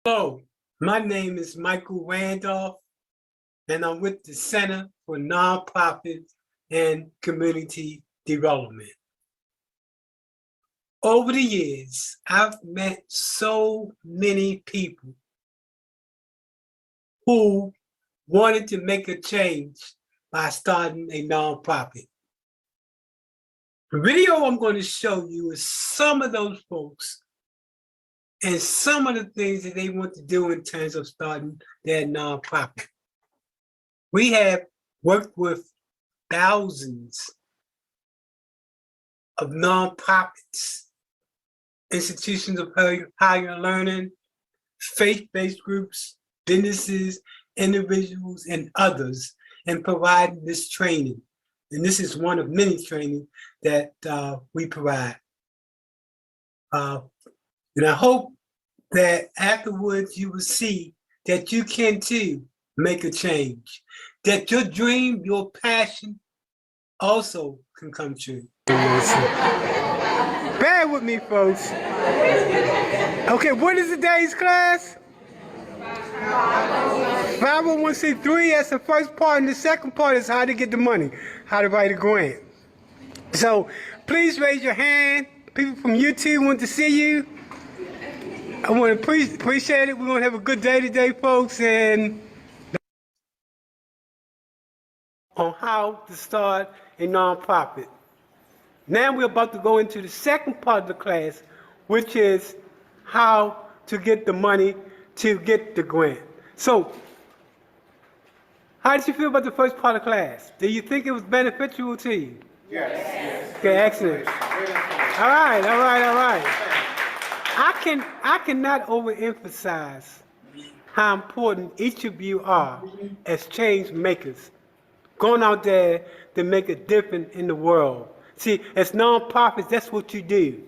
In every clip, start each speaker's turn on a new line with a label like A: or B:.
A: Hello, my name is Michael Randolph, and I'm with the Center for Nonprofits and Community Development. Over the years, I've met so many people who wanted to make a change by starting a nonprofit. The video I'm going to show you is some of those folks and some of the things that they want to do in terms of starting their nonprofit. We have worked with thousands of nonprofits, institutions of higher learning, faith-based groups, businesses, individuals, and others in providing this training. And this is one of many training that we provide. And I hope that afterwards you will see that you can too make a change, that your dream, your passion also can come true. Bear with me, folks. Okay, what is today's class? 501c3, that's the first part, and the second part is how to get the money, how to write a grant. So please raise your hand. People from YouTube want to see you. I want to appreciate it. We're going to have a good day today, folks, and on how to start a nonprofit. Now we're about to go into the second part of the class, which is how to get the money to get the grant. So, how did you feel about the first part of class? Do you think it was beneficial to you?
B: Yes.
A: Okay, excellent. All right. I cannot overemphasize how important each of you are as change makers, going out there to make a difference in the world. See, as nonprofits, that's what you do.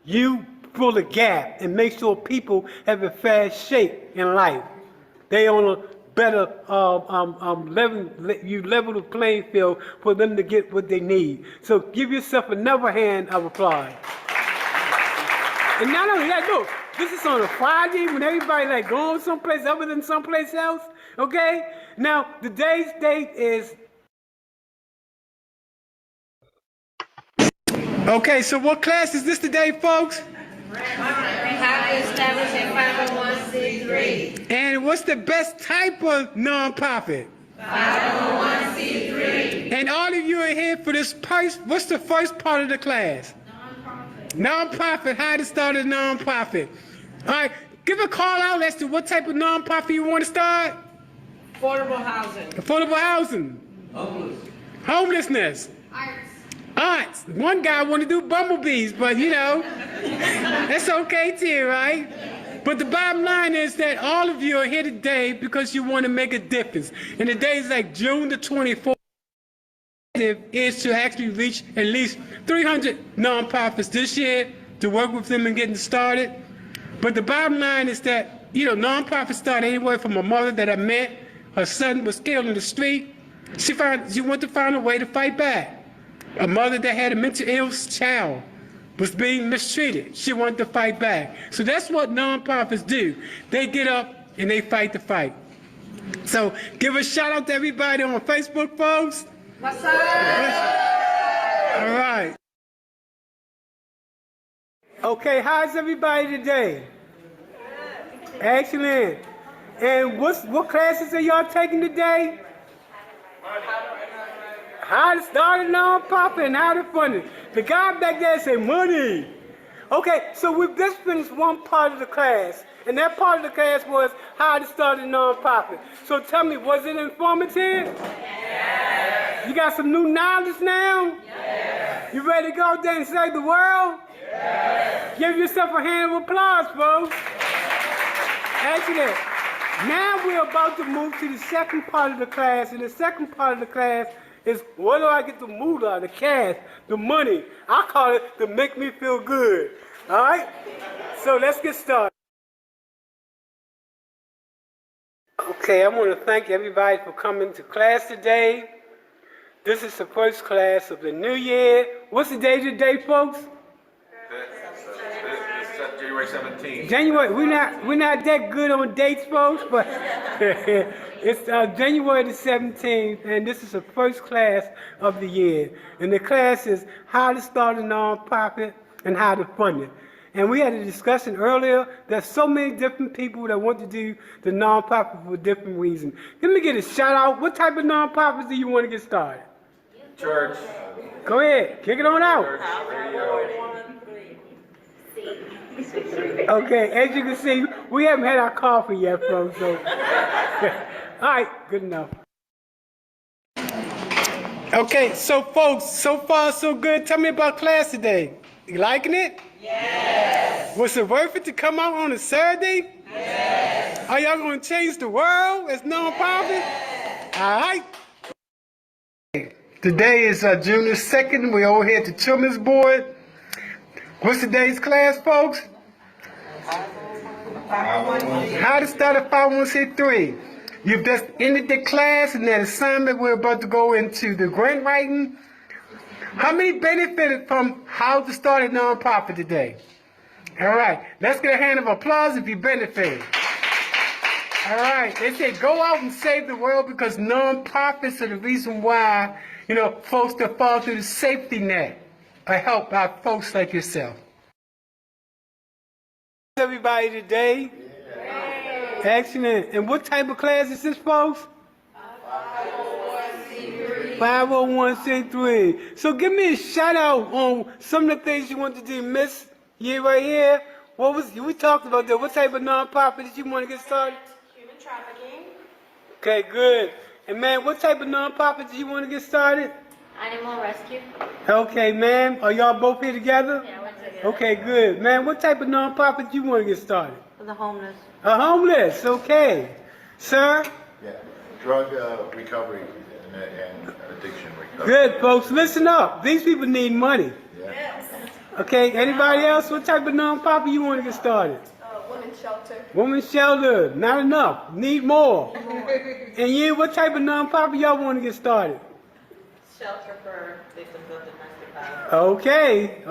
A: You fill a gap and make sure people have a fair shake in life. They on a better you level the playing field for them to get what they need. So give yourself another hand of applause. And not only that, look, this is on a Friday when everybody like going someplace other than someplace else, okay? Now, today's date is... Okay, so what class is this today, folks?
C: How to establish a 501c3.
A: And what's the best type of nonprofit?
C: 501c3.
A: And all of you are here for this what's the first part of the class? Nonprofit, how to start a nonprofit. All right, give a call out as to what type of nonprofit you want to start.
C: Affordable housing.
A: Affordable housing. Homelessness. Arts. One guy want to do bumblebees, but you know, that's okay too, right? But the bottom line is that all of you are here today because you want to make a difference. And the days like June the 24th is to actually reach at least 300 nonprofits this year to work with them and getting started. But the bottom line is that, you know, nonprofits start anywhere from a mother that I met. Her son was killed in the street. She wanted to find a way to fight back. A mother that had a mental ill child was being mistreated. She wanted to fight back. So that's what nonprofits do. They get up and they fight the fight. So give a shout out to everybody on Facebook, folks.
C: What's up?
A: All right. Okay, how's everybody today? Excellent. And what classes are y'all taking today? How to start a nonprofit and how to fund it. The guy back there said money. Okay, so we've just finished one part of the class, and that part of the class was how to start a nonprofit. So tell me, was it informative? Yes. You got some new knowledge now? Yes. You ready to go out there and save the world? Yes. Give yourself a hand of applause, folks. Excellent. Now we're about to move to the second part of the class, and the second part of the class is where do I get the moolah, the cash, the money? I call it to make me feel good. All right? So let's get started. Okay, I want to thank everybody for coming to class today. This is the first class of the new year. What's the day today, folks?
B: The subject January 17th.
A: January, we're not that good on dates, folks, but it's January the 17th, and this is the first class of the year. And the class is how to start a nonprofit and how to fund it. And we had a discussion earlier. There's so many different people that want to do the nonprofit for different reasons. Let me get a shout out. What type of nonprofits do you want to get started?
B: Church.
A: Go ahead, kick it on out.
B: Church, radio.
A: Okay, as you can see, we haven't had our coffee yet, folks. So, all right, good enough. Okay, so folks, so far so good. Tell me about class today. You liking it? Yes. Was it worth it to come out on a Saturday? Yes. Are y'all going to change the world as nonprofit? Yes. All right. Today is June the 2nd. We're over here at the Children's Board. What's today's class, folks? How to start a 501c3. You've just ended the class and that assignment. We're about to go into the grant writing. How many benefited from how to start a nonprofit today? All right, let's get a hand of applause if you benefited. All right, they say go out and save the world because nonprofits are the reason why, folks that fall through the safety net are helped by folks like yourself. Everybody today? Yeah. Excellent. And what type of class is this, folks? 501c3. So give me a shout out on some of the things you want to do, Miss. You right here. We talked about that. What type of nonprofit did you want to get started?
D: Human trafficking.
A: Okay, good. And man, what type of nonprofit do you want to get started?
D: Animal rescue.
A: Okay, ma'am. Are y'all both here together?
D: Yeah, we're together.
A: Okay, good. Man, what type of nonprofit do you want to get started?
D: For the homeless.
A: A homeless, okay. Sir?
E: Yeah, drug recovery and addiction recovery.
A: Good, folks. Listen up. These people need money.
E: Yeah.
A: Okay, anybody else? What type of nonprofit you want to get started?
D: Women's shelter.
A: Women's shelter. Not enough. Need more. And you, what type of nonprofit y'all want to get started?
D: Shelter for victims of domestic violence.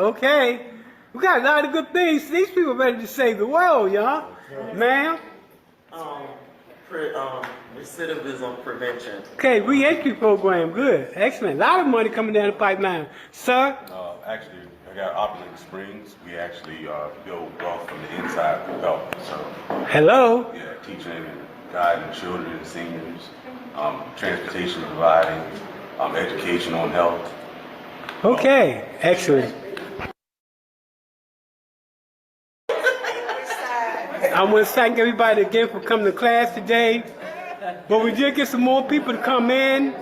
A: Okay. We got a lot of good things. These people are ready to save the world, y'all. Ma'am?
F: Recidivism prevention.
A: Okay, re-entry program. Good. Excellent. A lot of money coming down the pipeline. Sir?
G: Actually, I got Opulent Springs. We actually build wealth from the inside through health. So,
A: Hello?
G: yeah, teaching and guiding children and seniors, transportation providing, education on health.
A: Okay. Excellent. I want to thank everybody again for coming to class today. But we did get some more people to come in.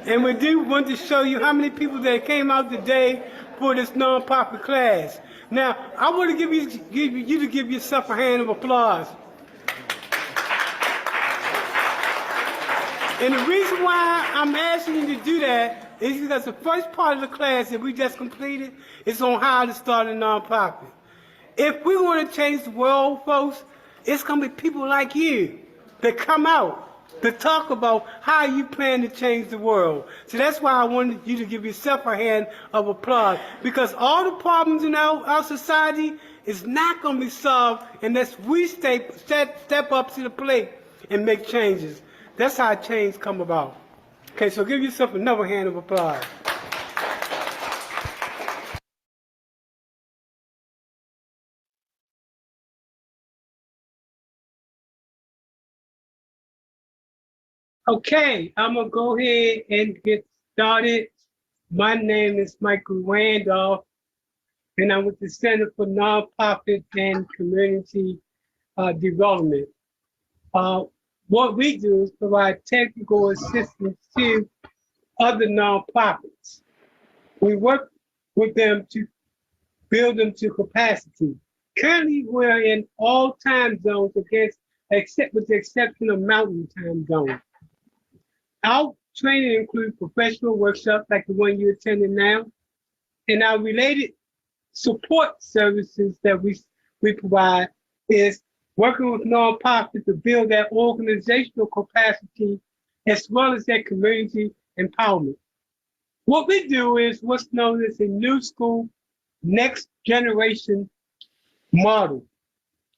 A: And we do want to show you how many people that came out today for this nonprofit class. Now, I want to give you to give yourself a hand of applause. And the reason why I'm asking you to do that is because the first part of the class that we just completed is on how to start a nonprofit. If we want to change the world, folks, it's going to be people like you that come out to talk about how you plan to change the world. So that's why I wanted you to give yourself a hand of applause, because all the problems in our society is not going to be solved unless we step up to the plate and make changes. That's how change come about. Okay, so give yourself another hand of applause. Okay, I'm going to go ahead and get started. My name is Michael Randolph, and I'm with the Center for Nonprofit and Community Development. What we do is provide technical assistance to other nonprofits. We work with them to build them to capacity. Currently, we're in all time zones with the exception of Mountain Time Zone. Our training includes professional workshops like the one you're attending now, and our related support services that we provide is working with nonprofits to build their organizational capacity as well as their community empowerment. What we do is what's known as a new school, next generation model.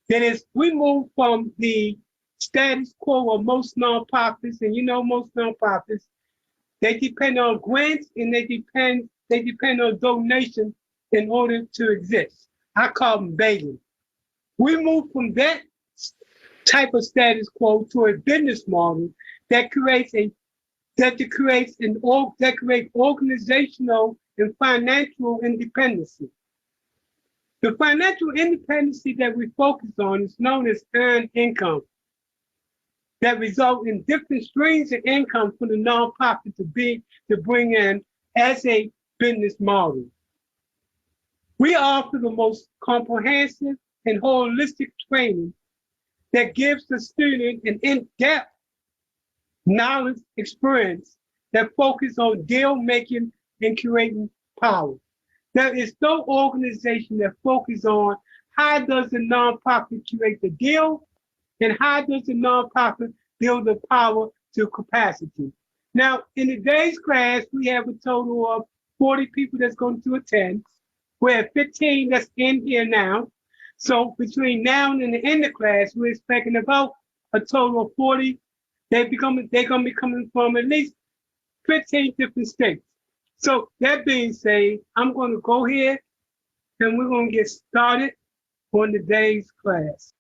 A: Then as we move from the status quo of most nonprofits, and you know most nonprofits, they depend on grants and they depend on donations in order to exist. I call them begging. We move from that type of status quo to a business model that creates organizational and financial independence. The financial independence that we focus on is known as earned income, that result in different streams of income for the nonprofit to bring in as a business model. We offer the most comprehensive and holistic training that gives the student an in-depth knowledge experience that focuses on deal making and creating power. There is no organization that focuses on how does the nonprofit create the deal and how does the nonprofit build the power to capacity. Now, in today's class, we have a total of 40 people that's going to attend. We have 15 that's in here now. So between now and the end of class, we're expecting about a total of 40. They're going to be coming from at least 15 different states. So that being said, I'm going to go here and we're going to get started on today's class.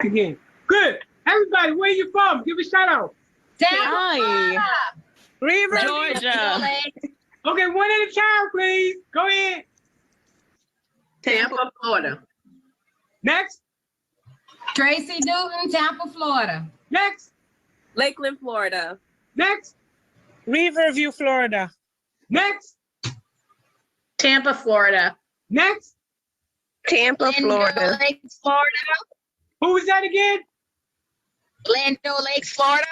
A: Again, good. Everybody, where you from? Give a shout out.
H: Hi.
C: River,
H: Georgia.
A: Okay, one at a time, please. Go ahead.
C: Tampa, Florida.
A: Next,
H: Tracy Newton, Tampa, Florida.
A: next,
I: Lakeland, Florida.
A: next,
C: Riverview, Florida.
A: next,
C: Tampa, Florida.
A: next.
I: Tampa, Florida.
H: Lakes, Florida.
A: Who was that again?
H: Glendale Lakes, Florida.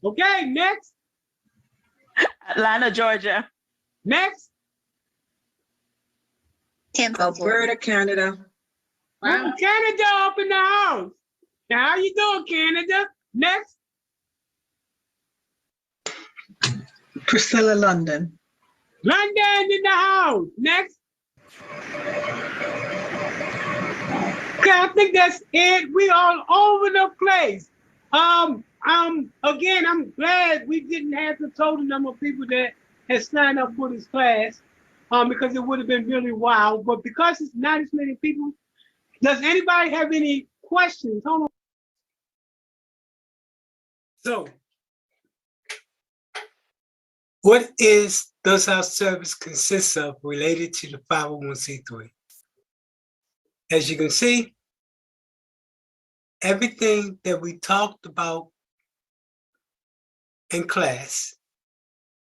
A: Okay, next,
I: Atlanta, Georgia.
A: next.
H: Tampa, Florida.
C: Canada.
A: Oh, Canada up in the house. Now, how you doing, Canada? Next,
C: Priscilla, London.
A: London in the house. Next. Okay, I think that's it. We all over the place. Again, I'm glad we didn't have the total number of people that had signed up for this class, because it would have been really wild. But because it's not as many people, does anybody have any questions? Hold on. So, what does our service consist of related to the 501c3? As you can see, everything that we talked about in class,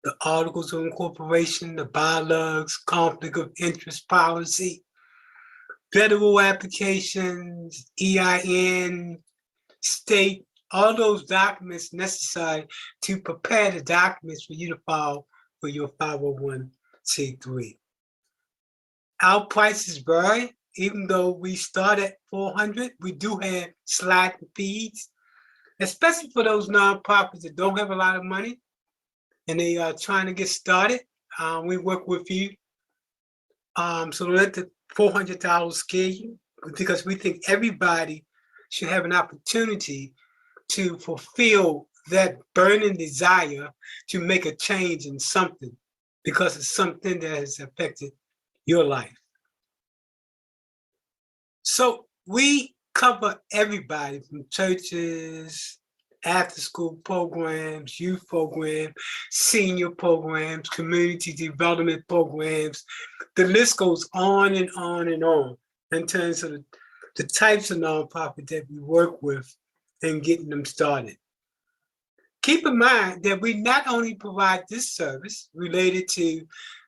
A: the articles of incorporation, the bylaws, conflict of interest policy, federal applications, EIN, state, all those documents necessary to prepare the documents for you to file for your 501c3. Our prices vary. Even though we start at $400, we do have sliding fees, especially for those nonprofits that don't have a lot of money and they are trying to get started. We work with you. So let the $400 scare you, because we think everybody should have an opportunity to fulfill that burning desire to make a change in something, because it's something that has affected your life. So we cover everybody from churches, after-school programs, youth programs, senior programs, community development programs. The list goes on and on and on in terms of the types of nonprofit that we work with and getting them started. Keep in mind that we not only provide this service related to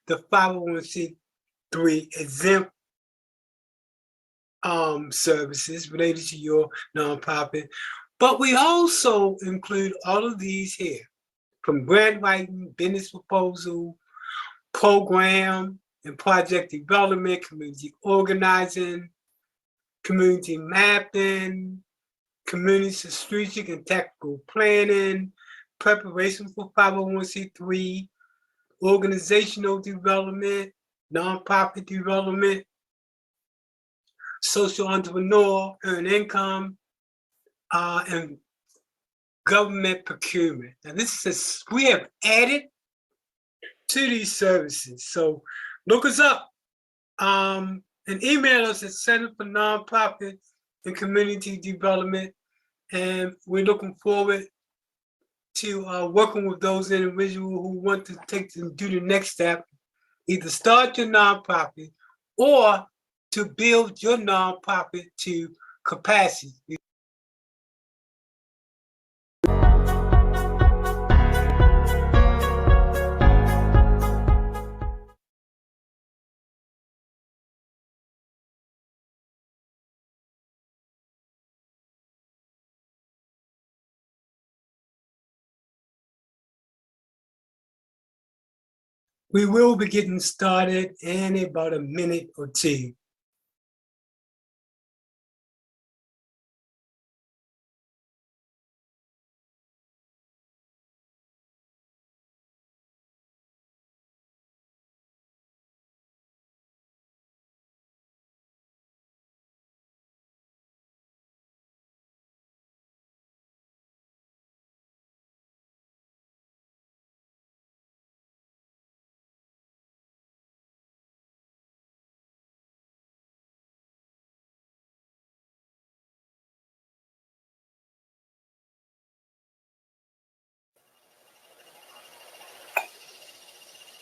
A: the 501c3 exempt services related to your nonprofit, but we also include all of these here, from grant writing, business proposal, program and project development, community organizing, community mapping, community strategic and tactical planning, preparation for 501c3, organizational development, nonprofit development. social entrepreneur, earn income, and government procurement. Now this is, we have added to these services. So look us up and email us at Center for Nonprofit and Community Development. And we're looking forward to working with those individuals who want to do the next step, either start your nonprofit or to build your nonprofit to capacity. We will be getting started in about a minute or two.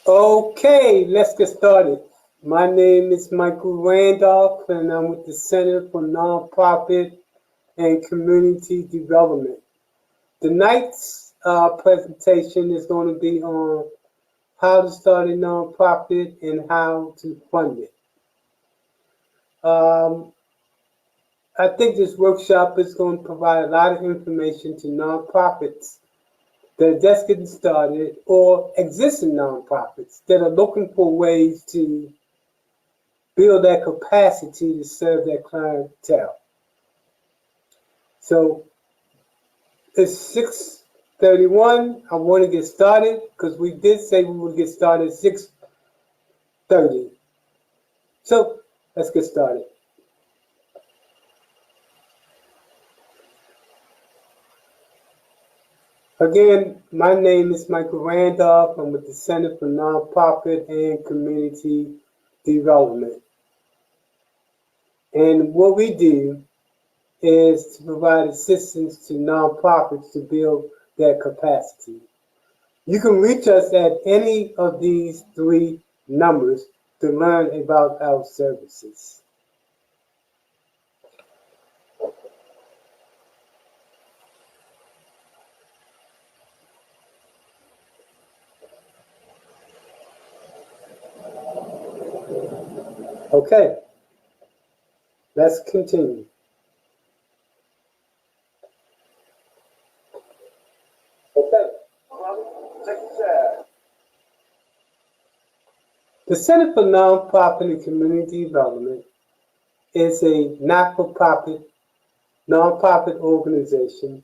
A: Okay, let's get started. My name is Michael Randolph, and I'm with the Center for Nonprofit and Community Development. Tonight's presentation is going to be on how to start a nonprofit and how to fund it. I think this workshop is going to provide a lot of information to nonprofits that are just getting started or existing nonprofits that are looking for ways to build that capacity to serve their clientele. So it's 6:31. I want to get started because we did say we would get started at 6:30. So let's get started. Again, my name is Michael Randolph. I'm with the Center for Nonprofit and Community Development. And what we do is to provide assistance to nonprofits to build their capacity. You can reach us at any of these 3 numbers to learn about our services. Okay, let's continue. Okay, the Center for Nonprofit and Community Development is a not-for-profit, nonprofit organization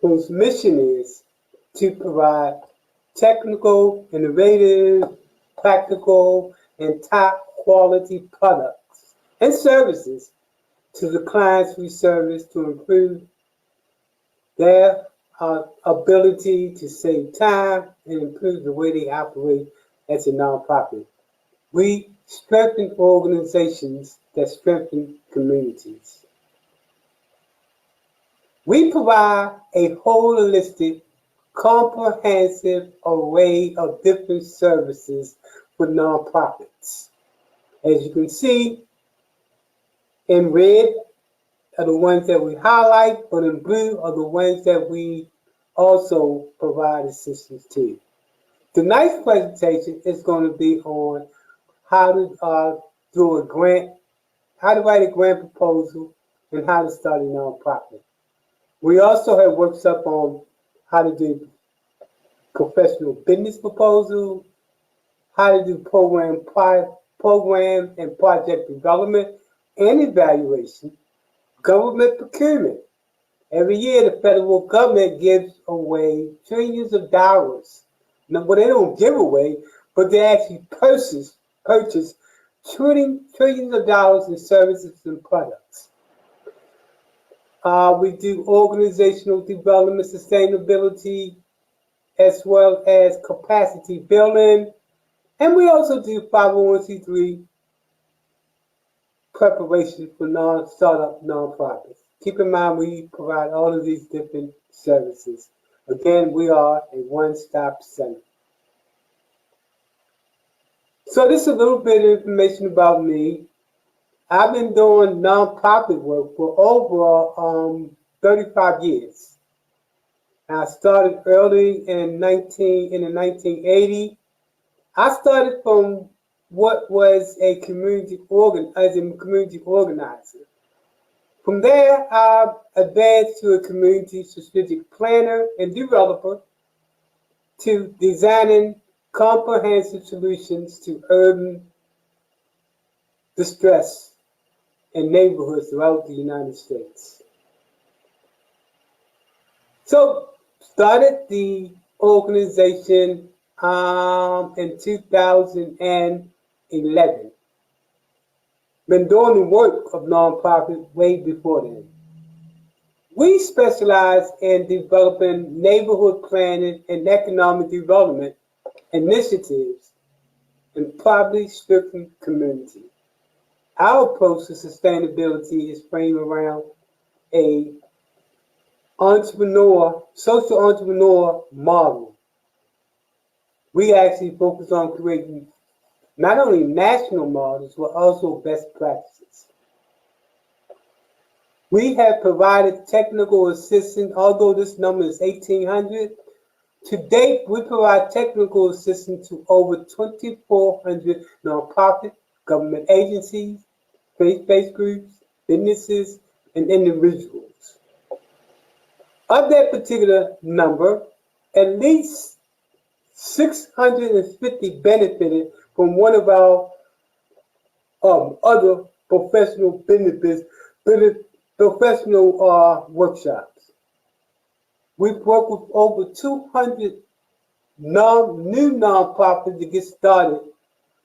A: whose mission is to provide technical, innovative, practical, and top-quality products and services to the clients we service to improve their ability to save time and improve the way they operate as a nonprofit. We strengthen organizations that strengthen communities. We provide a holistic, comprehensive array of different services for nonprofits. As you can see, in red are the ones that we highlight, but in blue are the ones that we also provide assistance to. Tonight's presentation is going to be on how to do a grant, how to write a grant proposal, and how to start a nonprofit. We also have workshops on how to do professional business proposal, how to do program and project development and evaluation, government procurement. Every year, the federal government gives away trillions of dollars. Now, well, they don't give away, but they actually purchase trillions of dollars in services and products. We do organizational development, sustainability, as well as capacity building. And we also do 501c3 preparation for startup nonprofits. Keep in mind, we provide all of these different services. Again, we are a one-stop center. So this is a little bit of information about me. I've been doing nonprofit work for over 35 years. I started early in the 1980s. I started from what was a community organizer. From there, I advanced to a community strategic planner and developer, to designing comprehensive solutions to urban distress in neighborhoods throughout the United States. So, started the organization in 2011. Been doing the work of nonprofit way before then. We specialize in developing neighborhood planning and economic development initiatives in poverty-stricken communities. Our approach to sustainability is framed around a social entrepreneur model. We actually focus on creating not only national models, but also best practices. We have provided technical assistance, although this number is 1,800. To date, we provide technical assistance to over 2,400 nonprofit, government agencies, faith-based groups, businesses, and individuals. Of that particular number, at least 650 benefited from one of our other professional workshops. We've worked with over 200 new nonprofits to get started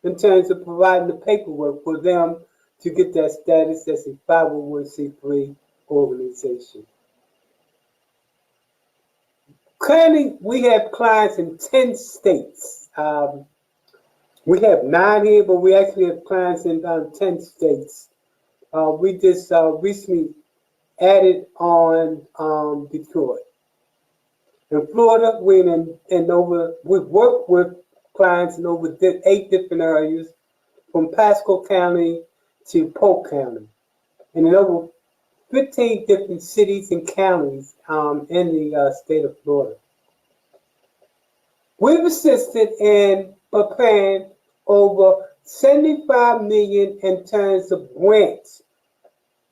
A: in terms of providing the paperwork for them to get that status as a 501c3 organization. Currently, we have clients in 10 states. We have 9 here, but we actually have clients in 10 states. We just recently added on Detroit. In Florida, we've worked with clients in over 8 different areas, from Pasco County to Polk County, and in over 15 different cities and counties in the state of Florida. We've assisted in preparing over 75 million in terms of grants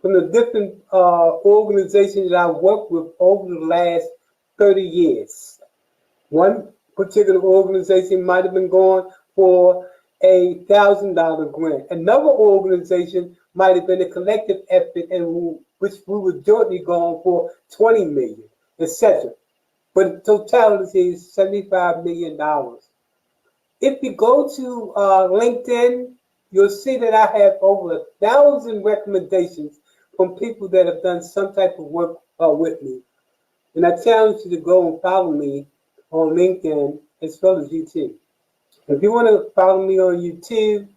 A: from the different organizations that I've worked with over the last 30 years. One particular organization might have been going for a $1,000 grant. Another organization might have been a collective effort in which we were jointly going for 20 million, etc. But the totality is $75 million. If you go to LinkedIn, you'll see that I have over 1,000 recommendations from people that have done some type of work with me. And I challenge you to go and follow me on LinkedIn as well as YouTube. If you want to follow me on YouTube,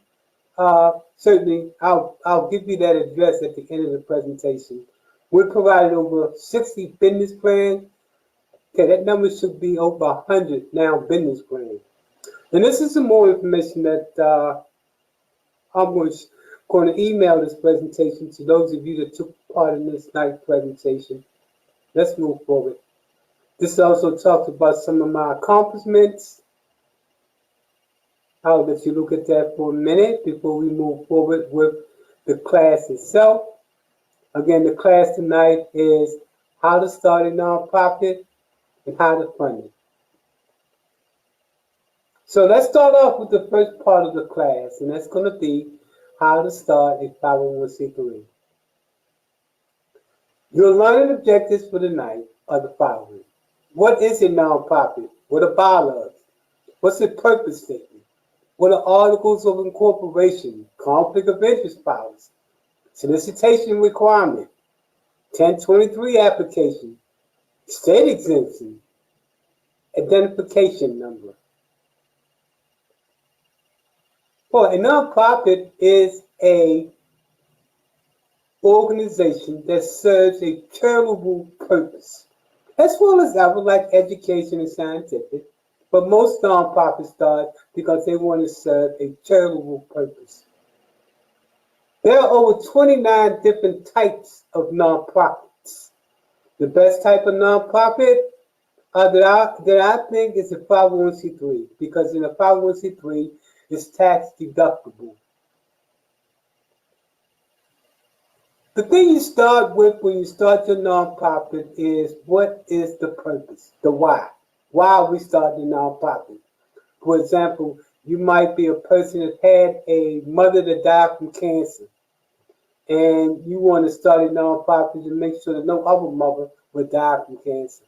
A: certainly I'll give you that address at the end of the presentation. We provided over 60 business plans. Okay, that number should be over 100 now business plans. And this is some more information that I'm going to email this presentation to those of you that took part in this night's presentation. Let's move forward. This also talks about some of my accomplishments. I'll let you look at that for a minute before we move forward with the class itself. Again, the class tonight is how to start a nonprofit and how to fund it. So let's start off with the first part of the class, and that's going to be how to start a 501c3. Your learning objectives for the night are the following. What is a nonprofit? What are bylaws? What's the purpose statement?
J: What are articles of incorporation? Conflict of interest policy, solicitation requirement, 1023 application, state exemption, identification number. Well, a nonprofit is a organization that serves a charitable purpose, as well as other like education and scientific. But most nonprofits start because they want to serve a charitable purpose. There are over 29 different types of nonprofits. The best type of nonprofit that I think is a 501c3, because in a 501c3, it's tax deductible. The thing you start with when you start your nonprofit is, what is the purpose, the why? Why are we starting a nonprofit? For example, you might be a person that had a mother that died from cancer, and you want to start a nonprofit to make sure that no other mother will die from cancer.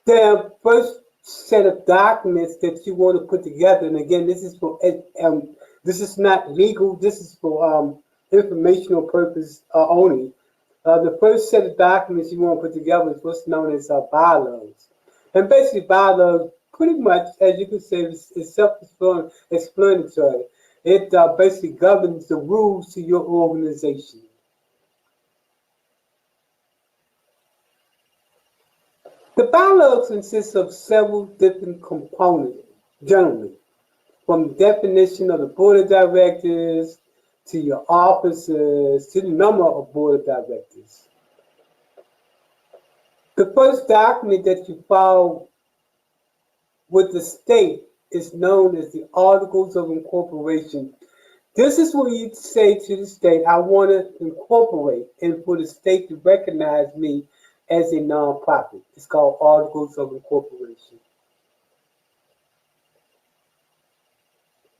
J: The first set of documents that you want to put together, and again, this is for this is not legal. This is for informational purpose only. The first set of documents you want to put together is what's known as bylaws. And basically, bylaws, pretty much, as you can say, is self-explanatory. It basically governs the rules to your organization. The bylaws consist of several different components, generally, from the definition of the board of directors, to your officers, to the number of board of directors. The first document that you file with the state is known as the Articles of Incorporation. This is where you say to the state, I want to incorporate, and for the state to recognize me as a nonprofit. It's called Articles of Incorporation.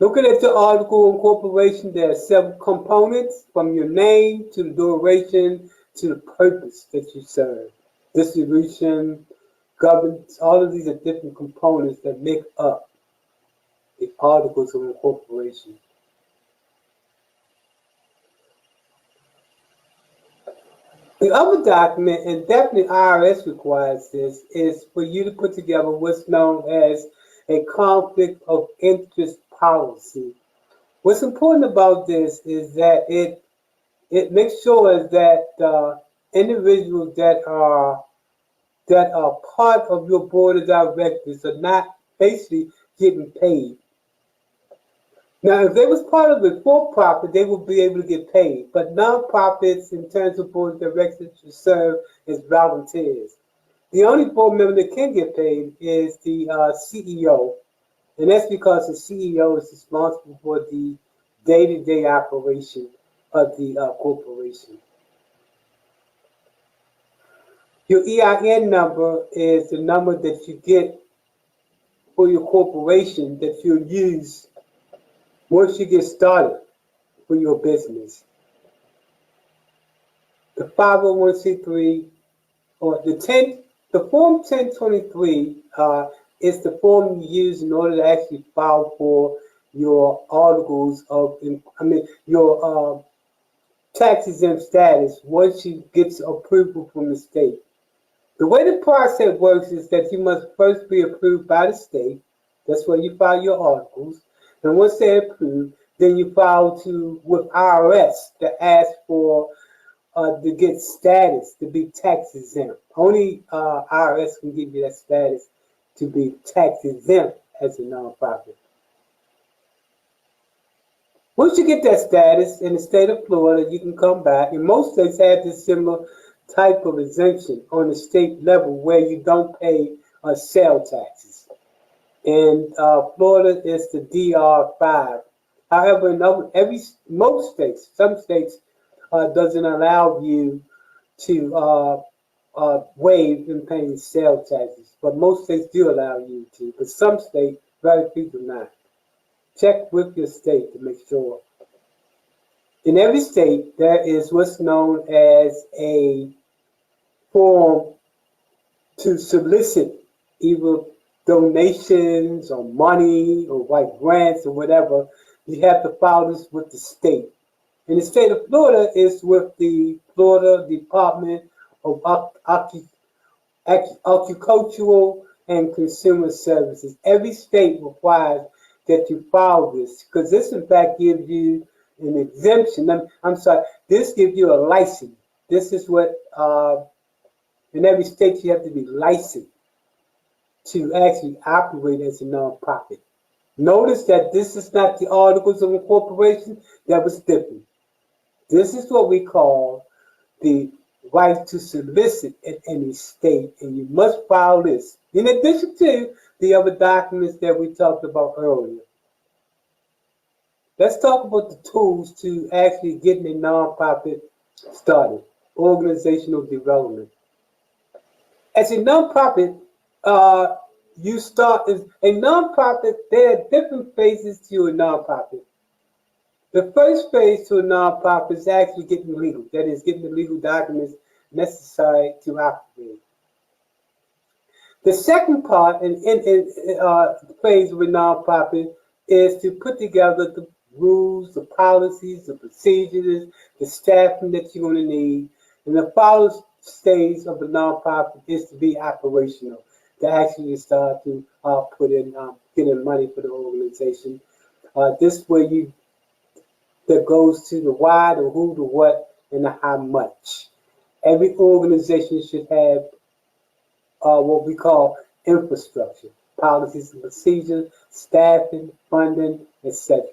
J: Looking at the article of incorporation, there are several components, from your name to the duration to the purpose that you serve. Distribution, governance, all of these are different components that make up the articles of incorporation. The other document, and definitely IRS requires this, is for you to put together what's known as a conflict of interest policy. What's important about this is that it makes sure that individuals that are part of your board of directors are not basically getting paid. Now, if they was part of the for-profit, they would be able to get paid. But nonprofits, in terms of board of directors, should serve as volunteers. The only board member that can get paid is the CEO. And that's because the CEO is responsible for the day-to-day operation of the corporation. Your EIN number is the number that you get for your corporation that you'll use once you get started for your business. The 501c3 or the Form 1023 is the form you use in order to actually file for your articles of, your tax exempt status once you get approval from the state. The way the process works is that you must first be approved by the state. That's where you file your articles. And once they're approved, then you file with IRS to ask for to get status to be tax exempt. Only IRS can give you that status to be tax exempt as a nonprofit. Once you get that status in the state of Florida, you can come back, and most states have this similar type of exemption on the state level where you don't pay sales taxes. And Florida is the DR5. However, in most states, some states doesn't allow you to waive in paying sales taxes, but most states do allow you to. But some states, very few do not. Check with your state to make sure. In every state, there is what's known as a form to solicit either donations or money or like grants or whatever, you have to file this with the state. And the state of Florida is with the Florida Department of Agricultural and Consumer Services. Every state requires that you file this because this, in fact, gives you an exemption. I'm sorry, this gives you a license. This is what, in every state, you have to be licensed to actually operate as a nonprofit. Notice that this is not the Articles of Incorporation. That was different. This is what we call the right to solicit in any state, and you must file this, in addition to the other documents that we talked about earlier. Let's talk about the tools to actually getting a nonprofit started, organizational development. As a nonprofit, you start as a nonprofit. There are different phases to a nonprofit. The first phase to a nonprofit is actually getting legal. That is, getting the legal documents necessary to operate. The second part in phase of a nonprofit is to put together the rules, the policies, the procedures, the staffing that you're going to need. And the final stage of the nonprofit is to be operational, to actually start to put in, getting money for the organization. This way that goes to the why, the who, the what, and the how much. Every organization should have what we call infrastructure, policies and procedures, staffing, funding, etc.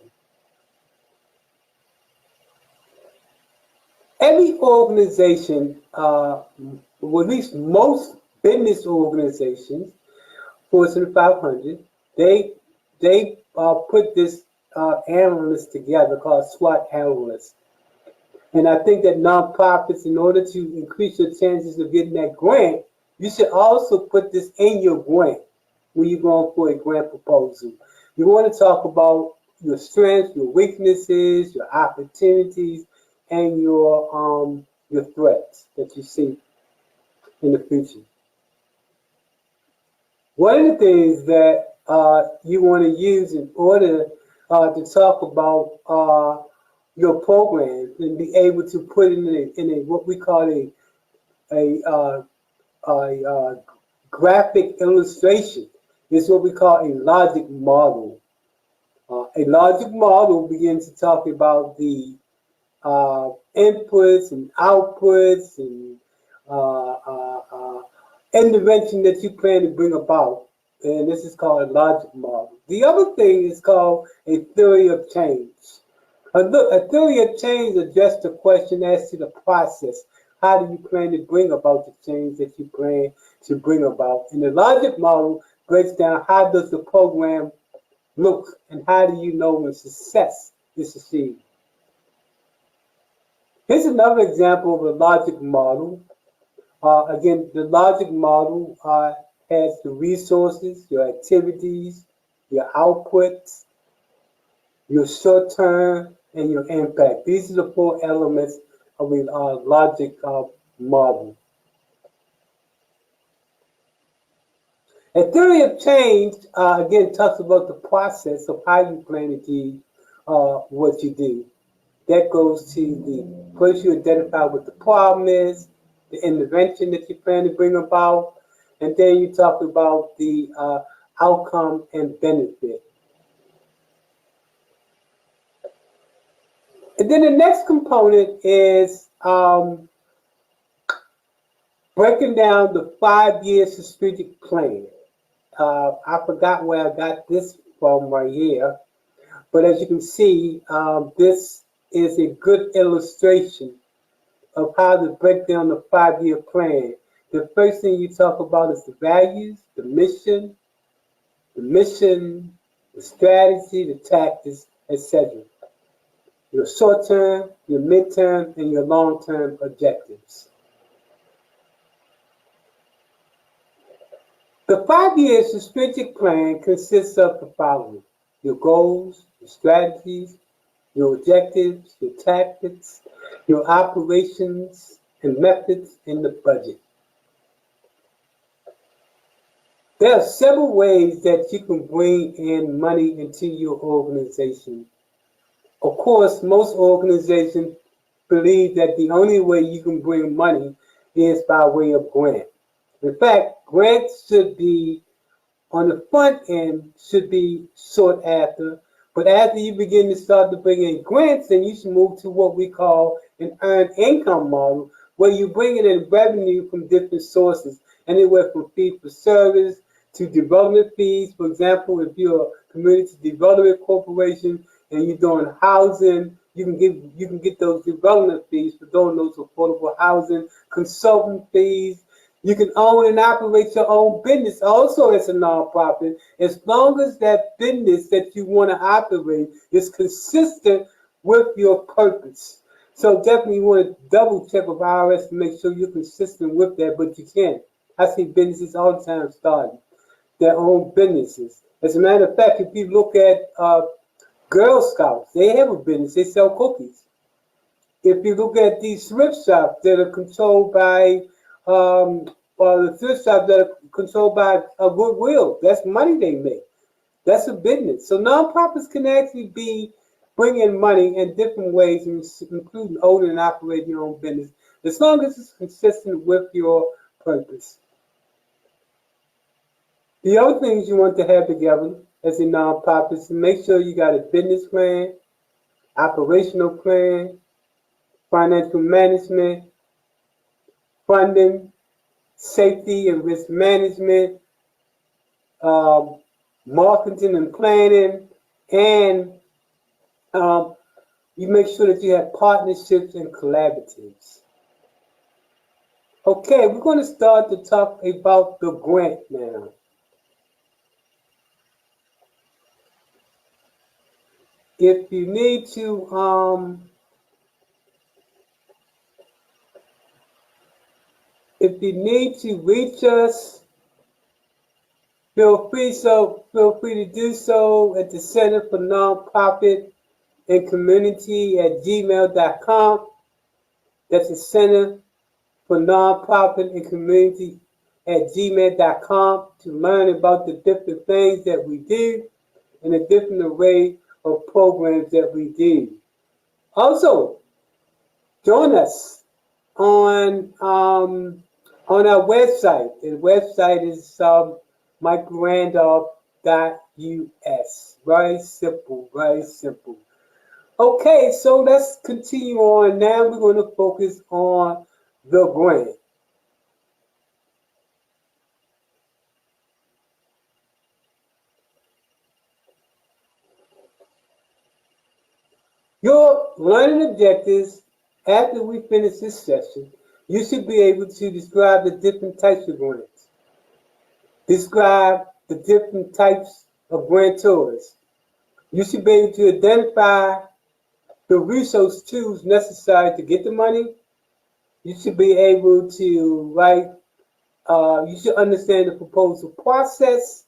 J: Every organization, or at least most business organizations, Fortune 500, they put this analysts together called SWOT analysts. And I think that nonprofits, in order to increase your chances of getting that grant, you should also put this in your grant when you're going for a grant proposal. You want to talk about your strengths, your weaknesses, your opportunities, and your threats that you see in the future. One of the things that you want to use in order to talk about your program and be able to put in a what we call a graphic illustration is what we call a logic model. A logic model begins to talk about the inputs and outputs and intervention that you plan to bring about. And this is called a logic model. The other thing is called a theory of change. A theory of change addresses the question as to the process. How do you plan to bring about the change that you plan to bring about? And the logic model breaks down how does the program look and how do you know when success is achieved. Here's another example of a logic model. Again, the logic model has the resources, your activities, your outputs, your short-term, and your impact. These are the four elements of a logic model. A theory of change, again, talks about the process of how you plan to do what you do. That goes to the first you identify what the problem is, the intervention that you plan to bring about, and then you talk about the outcome and benefit. And then the next component is breaking down the 5-year strategic plan. I forgot where I got this from right here, but as you can see, this is a good illustration of how to break down the 5-year plan. The first thing you talk about is the values, the mission, the strategy, the tactics, etc. Your short-term, your mid-term, and your long-term objectives. The 5-year strategic plan consists of the following: your goals, your strategies, your objectives, your tactics, your operations and methods, and the budget. There are several ways that you can bring in money into your organization. Of course, most organizations believe that the only way you can bring money is by way of grant. In fact, grants should be on the front end, should be sought after. But after you begin to start to bring in grants, then you should move to what we call an earned income model, where you bring in revenue from different sources, anywhere from fee for service to development fees. For example, if you're a community development corporation and you're doing housing, you can get those development fees for doing those affordable housing, consultant fees. You can own and operate your own business also as a nonprofit, as long as that business that you want to operate is consistent with your purpose. So definitely you want to double check with IRS to make sure you're consistent with that, but you can. I see businesses all the time starting their own businesses. As a matter of fact, if you look at Girl Scouts, they have a business, they sell cookies. If you look at these thrift shops that are controlled by or the thrift shops that are controlled by Goodwill, that's money they make. That's a business. So nonprofits can actually be bringing money in different ways, including owning and operating your own business, as long as it's consistent with your purpose. The other things you want to have together as a nonprofit is to make sure you got a business plan, operational plan, financial management, funding, safety and risk management, marketing and planning, and you make sure that you have partnerships and collaboratives. Okay, we're going to start to talk about the grant now. If you need to reach us, feel free to do so at the Center for Nonprofit and Community at gmail.com. That's the Center for Nonprofit and Community at gmail.com to learn about the different things that we do and a different array of programs that we do. Also, join us on our website. The website is michaelrandolph.us. Very simple, very simple. Okay, so let's continue on. Now we're going to focus on the grant. Your learning objectives, after we finish this session, you should be able to describe the different types of grants. Describe the different types of grantors. You should be able to identify the resource tools necessary to get the money. You should be able to write, you should understand the proposal process,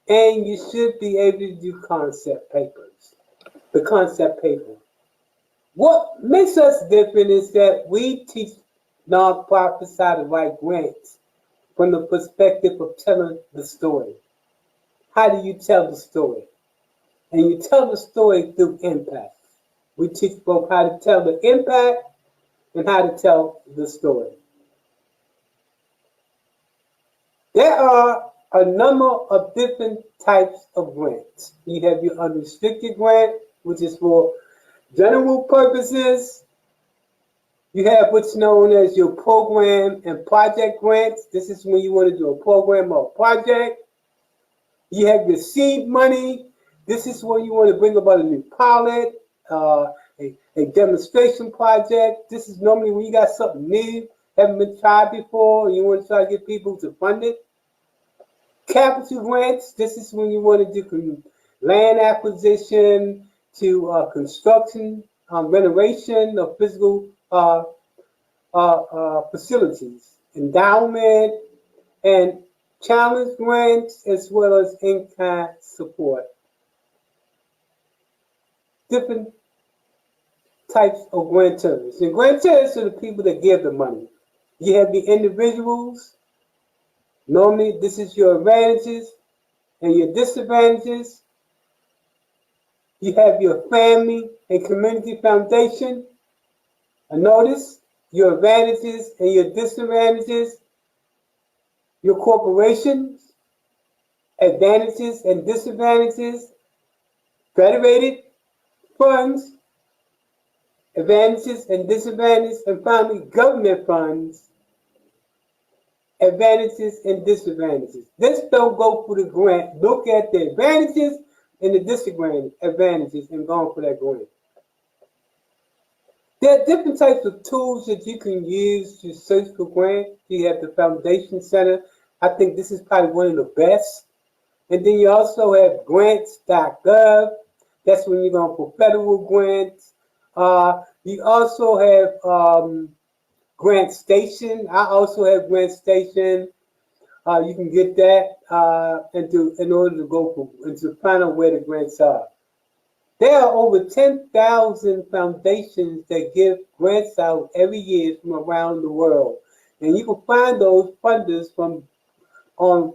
J: and you should be able to do concept papers, the concept paper. What makes us different is that we teach nonprofits how to write grants from the perspective of telling the story. How do you tell the story? And you tell the story through impact. We teach both how to tell the impact and how to tell the story. There are a number of different types of grants. You have your unrestricted grant, which is for general purposes. You have what's known as your program and project grants. This is when you want to do a program or a project. You have your seed money. This is when you want to bring about a new pilot, a demonstration project. This is normally when you got something new, haven't been tried before, and you want to try to get people to fund it. Capital grants. This is when you want to do land acquisition to construction, renovation of physical facilities, endowment, and challenge grants, as well as in-kind support. Different types of grantors. And grantors are the people that give the money. You have the individuals, Normally, this is your advantages and your disadvantages. You have your family and community foundation. And notice your advantages and your disadvantages. Your corporations, advantages and disadvantages. Federated funds, advantages and disadvantages. And finally, government funds, advantages and disadvantages. This don't go for the grant. Look at the advantages and the disadvantages and go on for that grant. There are different types of tools that you can use to search for grants. You have the Foundation Center. I think this is probably one of the best. And then you also have grants.gov. That's when you're going for federal grants. You also have GrantStation. I also have GrantStation. You can get that in order to go and to find out where the grants are. There are over 10,000 foundations that give grants out every year from around the world. And you can find those funders on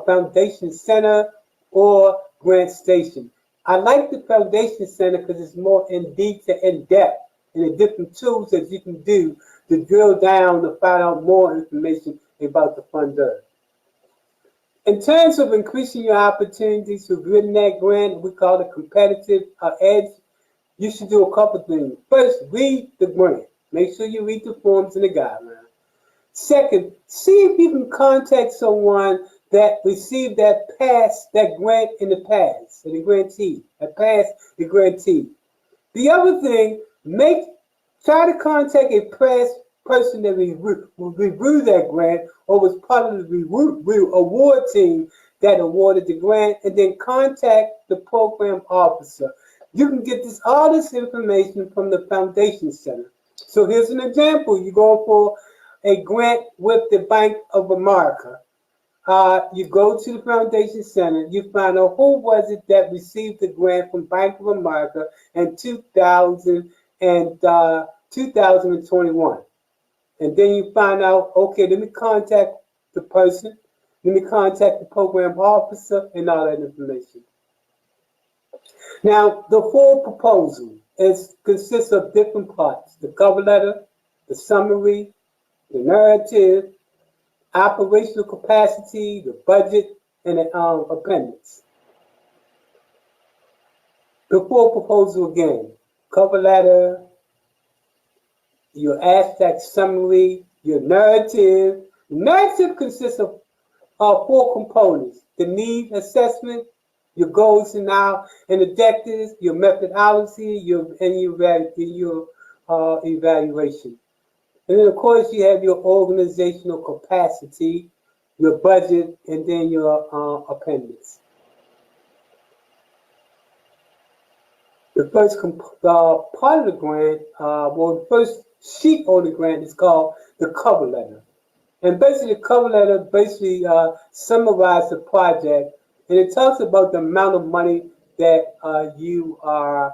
J: Foundation Center or GrantStation. I like the Foundation Center because it's more in depth and the different tools that you can do to drill down to find out more information about the funder. In terms of increasing your opportunities for getting that grant, we call it competitive edge. You should do a couple things. First, read the grant. Make sure you read the forms and the guidelines. Second, see if you can contact someone that received that grant in the past, and the grantee, the grantee. The other thing, try to contact a past person that reviewed that grant or was part of the award team that awarded the grant, and then contact the program officer. You can get all this information from the Foundation Center. So here's an example. You go for a grant with the Bank of America. You go to the Foundation Center, you find out who was it that received the grant from Bank of America in 2021. And then you find out, okay, let me contact the person, let me contact the program officer and all that information. Now, the full proposal consists of different parts: the cover letter, the summary, the narrative, operational capacity, the budget, and the appendix. The full proposal again: cover letter, your abstract summary, your narrative. The narrative consists of 4 components: the need assessment, your goals and objectives, your methodology, your evaluation. And then, of course, you have your organizational capacity, your budget, and then your appendix. The first part of the grant, the first sheet on the grant is called the cover letter. And basically, the cover letter summarizes the project, and it talks about the amount of money that you are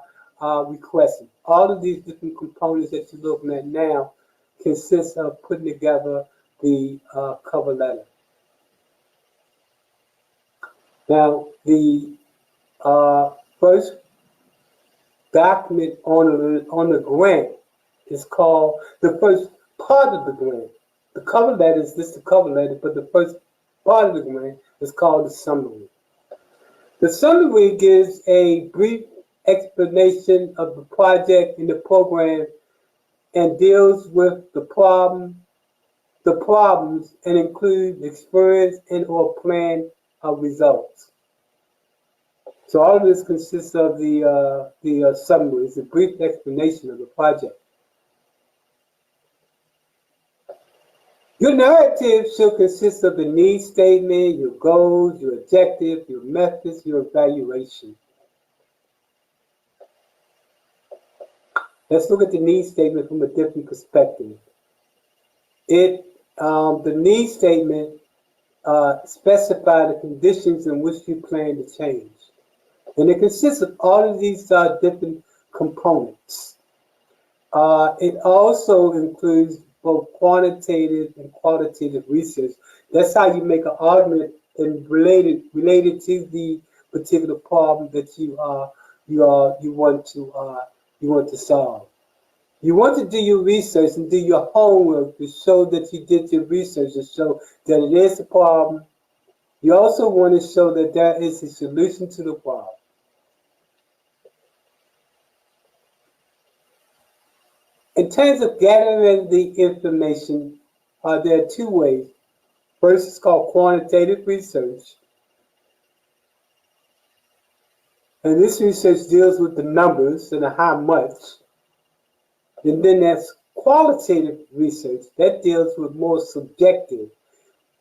J: requesting. All of these different components that you're looking at now consists of putting together the cover letter. Now, the first document on the grant is called the first part of the grant. The cover letter is just the cover letter, but the first part of the grant is called the summary. The summary gives a brief explanation of the project and the program and deals with the problems and includes experience and or plan of results. So all of this consists of the summary. It's a brief explanation of the project. Your narrative should consist of the need statement, your goals, your objectives, your methods, your evaluation. Let's look at the need statement from a different perspective. The need statement specifies the conditions in which you plan to change. And it consists of all of these different components. It also includes both quantitative and qualitative research. That's how you make an argument and related to the particular problem that you want to solve. You want to do your research and do your homework to show that you did your research to show that it is a problem. You also want to show that there is a solution to the problem. In terms of gathering the information, there are two ways. First is called quantitative research. And this research deals with the numbers and the how much. And then there's qualitative research that deals with more subjective.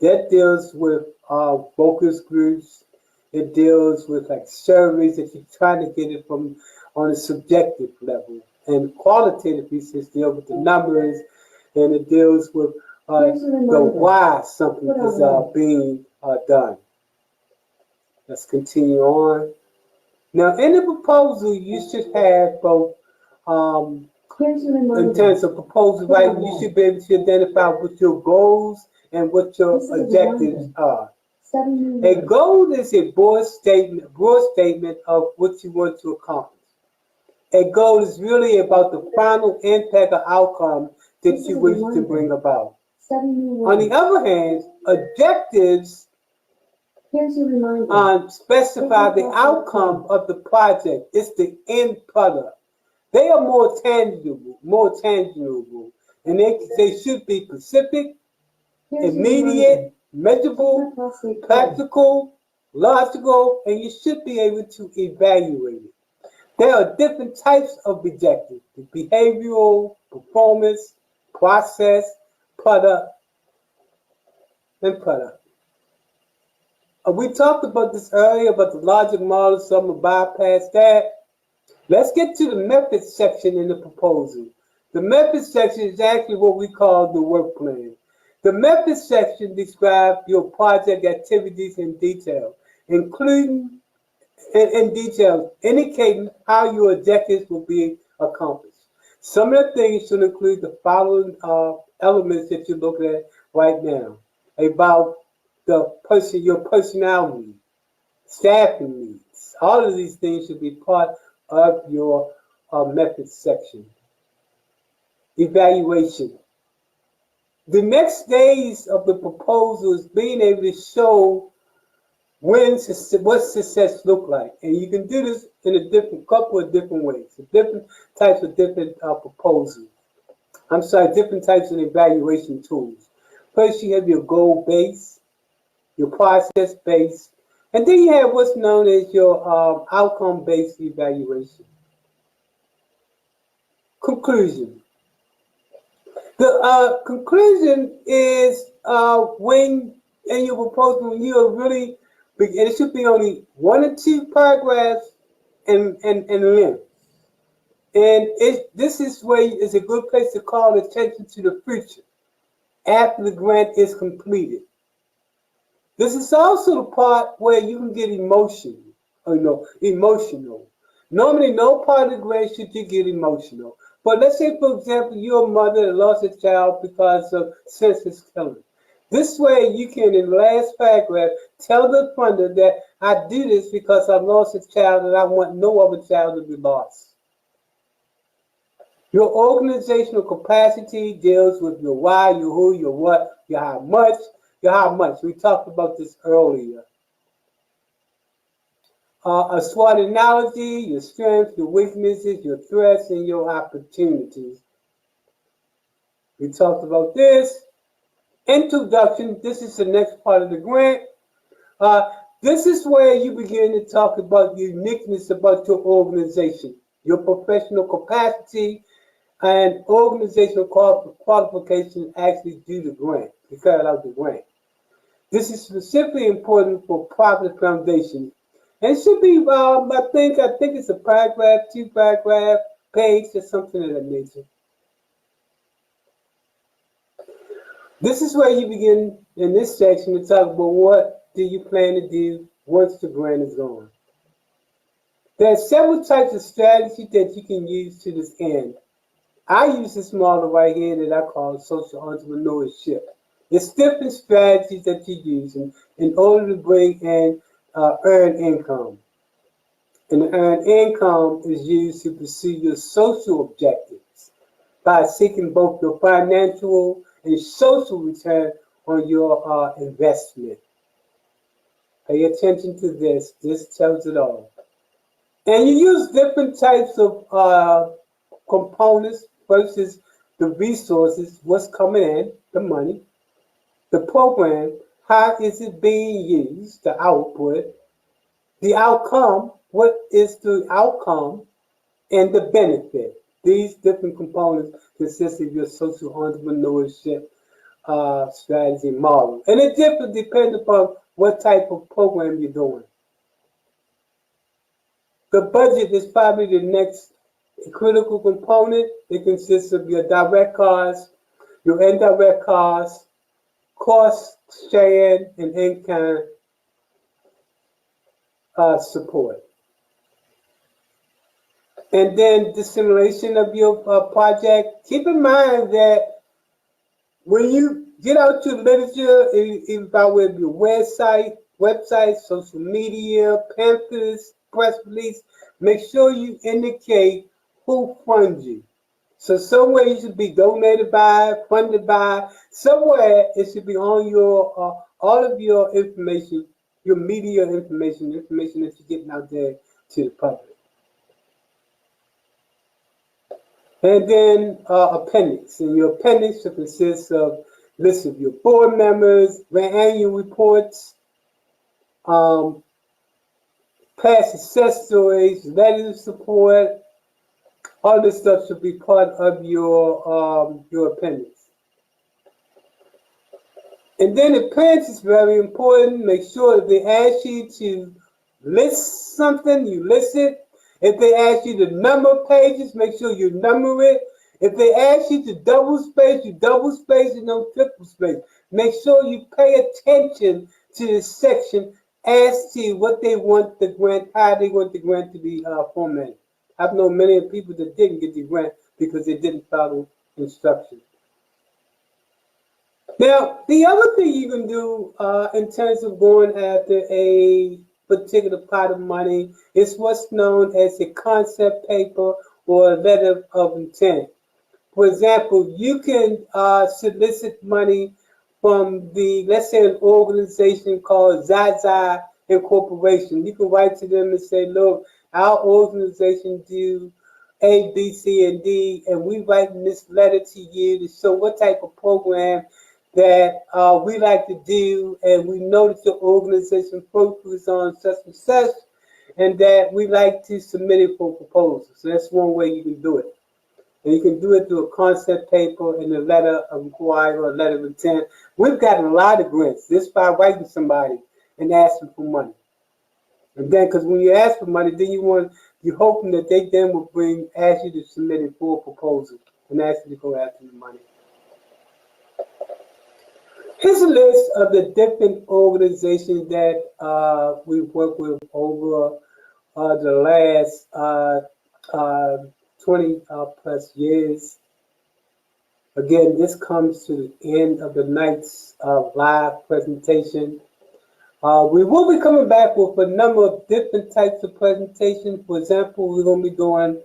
J: That deals with focus groups. It deals with like surveys that you're trying to get it from on a subjective level. And qualitative research deals with the numbers, and it deals with the why something is being done. Let's continue on. Now, in the proposal, you should have both, in terms of proposal writing, you should be able to identify what your goals and what your objectives are. A goal is a broad statement of what you want to accomplish. A goal is really about the final impact or outcome that you wish to bring about. On the other hand, objectives specify the outcome of the project. It's the end product. They are more tangible, and they should be specific, immediate, measurable, practical, logical, and you should be able to evaluate it. There are different types of objectives: the behavioral, performance, process, product, and product. We talked about this earlier about the logic model, so I'm going to bypass that. Let's get to the method section in the proposal. The method section is actually what we call the work plan. The method section describes your project activities in detail, including in detail, indicating how your objectives will be accomplished. Some of the things should include the following elements that you're looking at right now about your personnel needs, staffing needs. All of these things should be part of your method section. Evaluation. The next stage of the proposal is being able to show what success look like, and you can do this in a couple of different ways, different types of different proposals. Different types of evaluation tools. First, you have your goal base, your process base, and then you have what's known as your outcome-based evaluation. Conclusion. The conclusion is when in your proposal, when you are really, and it should be only 1 or 2 paragraphs in length. And this is where it's a good place to call attention to the future after the grant is completed. This is also the part where you can get emotional. Normally, no part of the grant should you get emotional. But let's say, for example, you're a mother that lost a child because of senseless killing. This way, you can, in the last paragraph, tell the funder that I do this because I lost a child and I want no other child to be lost. Your organizational capacity deals with your why, your who, your what, your how much. Your how much. We talked about this earlier. A SWOT analogy, your strengths, your weaknesses, your threats, and your opportunities. We talked about this. Introduction. This is the next part of the grant. This is where you begin to talk about uniqueness about your organization, your professional capacity, and organizational qualifications actually do the grant, to carry out the grant. This is specifically important for private foundations. And it should be, I think it's a paragraph, 2 paragraph, page, or something of that nature. This is where you begin in this section to talk about what do you plan to do once the grant is gone. There are several types of strategy that you can use to this end. I use this model right here that I call social entrepreneurship. It's different strategies that you're using in order to bring in earned income. And the earned income is used to pursue your social objectives by seeking both your financial and social return on your investment. Pay attention to this. This tells it all. And you use different types of components versus the resources, what's coming in, the money, the program, how is it being used, the output, the outcome, what is the outcome, and the benefit. These different components consist of your social entrepreneurship strategy model. And it depends upon what type of program you're doing. The budget is probably the next critical component. It consists of your direct costs, your indirect costs, cost sharing, and in-kind support. And then the simulation of your project. Keep in mind that when you get out your literature, about with your website, social media, pamphlets, press release, make sure you indicate who funds you. So somewhere you should be donated by, funded by, somewhere it should be on your all of your information, your media information that you're getting out there to the public. And then appendix. And your appendix should consist of lists of your board members, their annual reports, past success stories, letters of support. All this stuff should be part of your appendix. And then appearance is very important. Make sure if they ask you to list something, you list it. If they ask you to number pages, make sure you number it. If they ask you to double space, you double space and no triple space. Make sure you pay attention to the section as to what they want the grant, how they want the grant to be formatted. I've known many people that didn't get the grant because they didn't follow instructions. Now, the other thing you can do in terms of going after a particular pot of money is what's known as a concept paper or a letter of intent. For example, you can solicit money from let's say an organization called Zaza Incorporation. You can write to them and say, look, our organization do A, B, C, and D, and we writing this letter to you to show what type of program that we like to do, and we know that your organization focuses on such and such, and that we like to submit it for proposals. So that's one way you can do it. And you can do it through a concept paper and a letter of inquiry or a letter of intent. We've gotten a lot of grants just by writing somebody and asking for money. And then, because when you ask for money, then you're hoping that they then will ask you to submit it for a proposal and ask you to go after the money. Here's a list of the different organizations that we've worked with over the last 20 plus years. Again, this comes to the end of the night's live presentation. We will be coming back with a number of different types of presentations. For example, we're going to be doing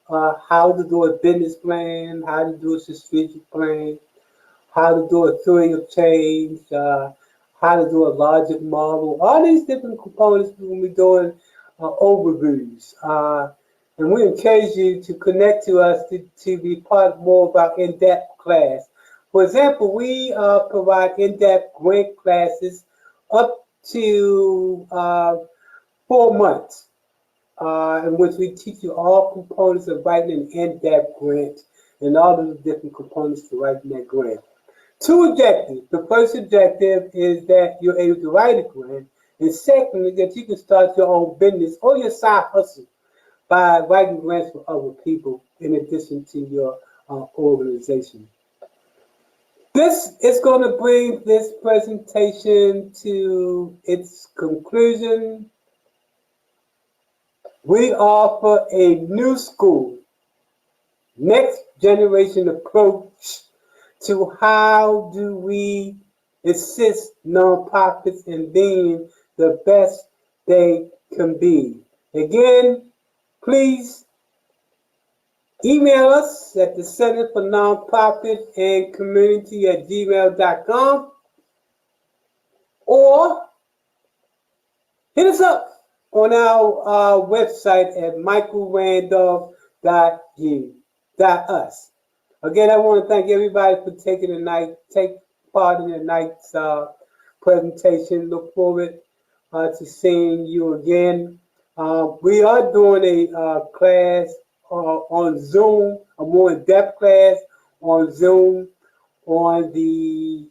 J: how to do a business plan, how to do a strategic plan, how to do a theory of change, how to do a logic model. All these different components we're going to be doing overviews. And we encourage you to connect to us to be part more of our in-depth class. For example, we provide in-depth grant classes up to 4 months, in which we teach you all components of writing an in-depth grant and all of the different components to writing that grant. 2 objectives. The first objective is that you're able to write a grant, and secondly, that you can start your own business or your side hustle by writing grants for other people in addition to your organization. This is going to bring this presentation to its conclusion. We offer a new school, next generation approach to how do we assist nonprofits in being the best they can be. Again, please email us at the Center for Nonprofit and Community at gmail.com or hit us up on our website at michaelrandolph.us. Again, I want to thank everybody for take part in tonight's presentation. Look forward to seeing you again. We are doing a class on Zoom, a more in-depth class on Zoom on the